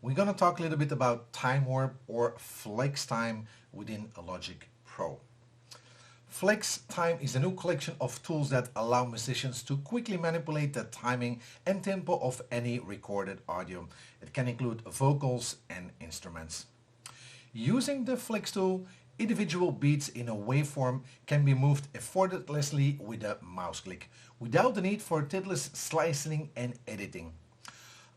we're going to talk a little bit about time warp or flex time within Logic Pro. Flex time is a new collection of tools that allow musicians to quickly manipulate the timing and tempo of any recorded audio. It can include vocals and instruments. Using the flex tool, individual beats in a waveform can be moved effortlessly with a mouse click, without the need for tedious slicing and editing.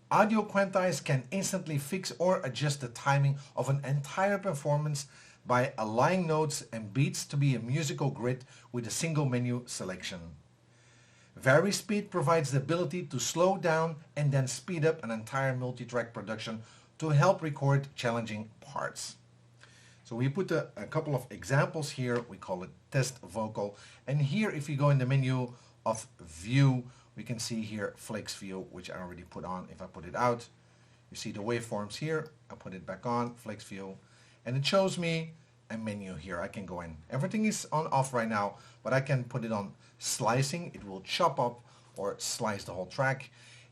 Audio quantize can instantly fix or adjust the timing of an entire performance by allowing notes and beats to be a musical grid with a single menu selection. Vary Speed provides the ability to slow down and then speed up an entire multi-track production to help record challenging parts. So we put a couple of examples here. We call it test vocal. And here, if you go in the menu of view, we can see here flex view, which I already put on. If I put it out, you see the waveforms here. I put it back on, flex view, and it shows me a menu here. I can go in. Everything is on off right now, but I can put it on slicing. It will chop up or slice the whole track.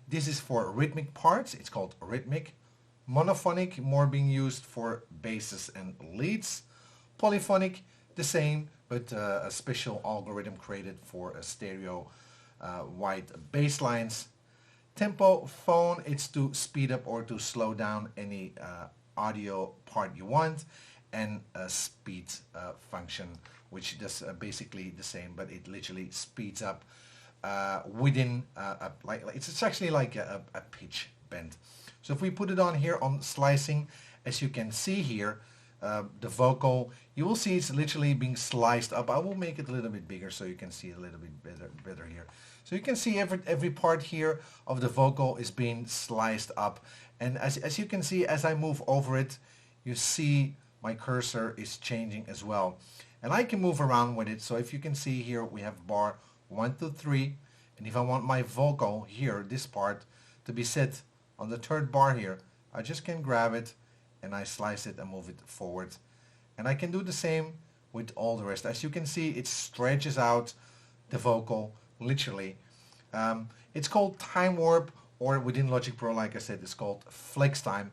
This is for rhythmic parts. It's called rhythmic. Monophonic, more being used for basses and leads. Polyphonic, the same, but a special algorithm created for a stereo wide bass lines. Tempo phone, it's to speed up or to slow down any audio part you want. And a speed function, which does basically the same, but it literally speeds up within it's actually like a pitch bend. So if we put it on here on slicing, as you can see here, the vocal, you will see it's literally being sliced up. I will make it a little bit bigger so you can see a little bit better here. So you can see every part here of the vocal is being sliced up. And as you can see, as I move over it, you see my cursor is changing as well. And I can move around with it. So if you can see here, we have bar 1, 2, 3. And if I want my vocal here, this part, to be set on the third bar here, I just can grab it and I slice it and move it forward. And I can do the same with all the rest. As you can see, it stretches out the vocal, literally. It's called time warp, or within Logic Pro, like I said, it's called flex time.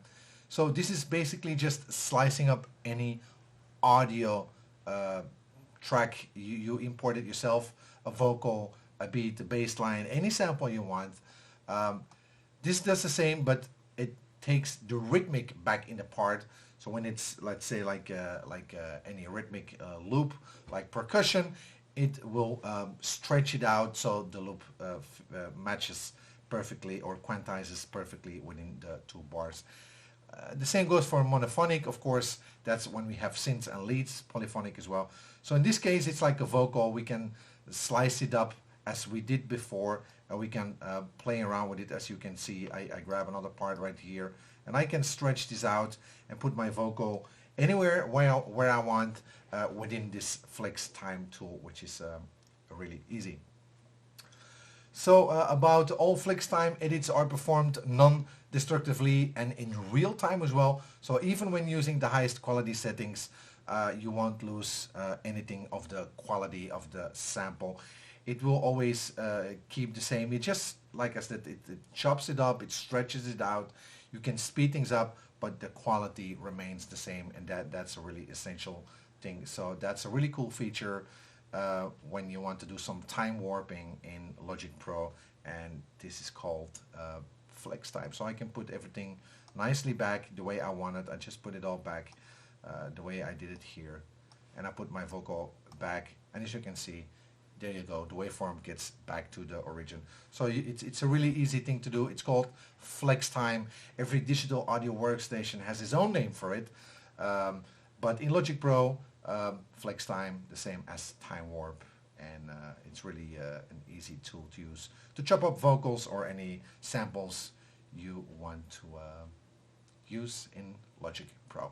So this is basically just slicing up any audio track. You import it yourself, a vocal, a beat, a bass line, any sample you want. This does the same, but it takes the rhythmic back in the part. So when it's, let's say, like any rhythmic loop, like percussion, it will stretch it out so the loop matches perfectly or quantizes perfectly within the 2 bars. The same goes for monophonic, of course. That's when we have synths and leads, polyphonic as well. So in this case, it's like a vocal. We can slice it up as we did before, and we can play around with it. As you can see, I grab another part right here, and I can stretch this out and put my vocal anywhere where I want within this flex time tool, which is really easy. So about all flex time edits are performed non-destructively and in real time as well. So even when using the highest quality settings, you won't lose anything of the quality of the sample. It will always keep the same. It just, like I said, it chops it up, it stretches it out. You can speed things up, but the quality remains the same, and that's a really essential thing. So that's a really cool feature when you want to do some time warping in Logic Pro, and this is called flex time. So I can put everything nicely back the way I want it. I just put it all back the way I did it here, and I put my vocal back, and as you can see, there you go, the waveform gets back to the origin. So it's a really easy thing to do. It's called flex time. Every digital audio workstation has its own name for it, but in Logic Pro, flex time, the same as time warp, and it's really an easy tool to use to chop up vocals or any samples you want to use in Logic Pro.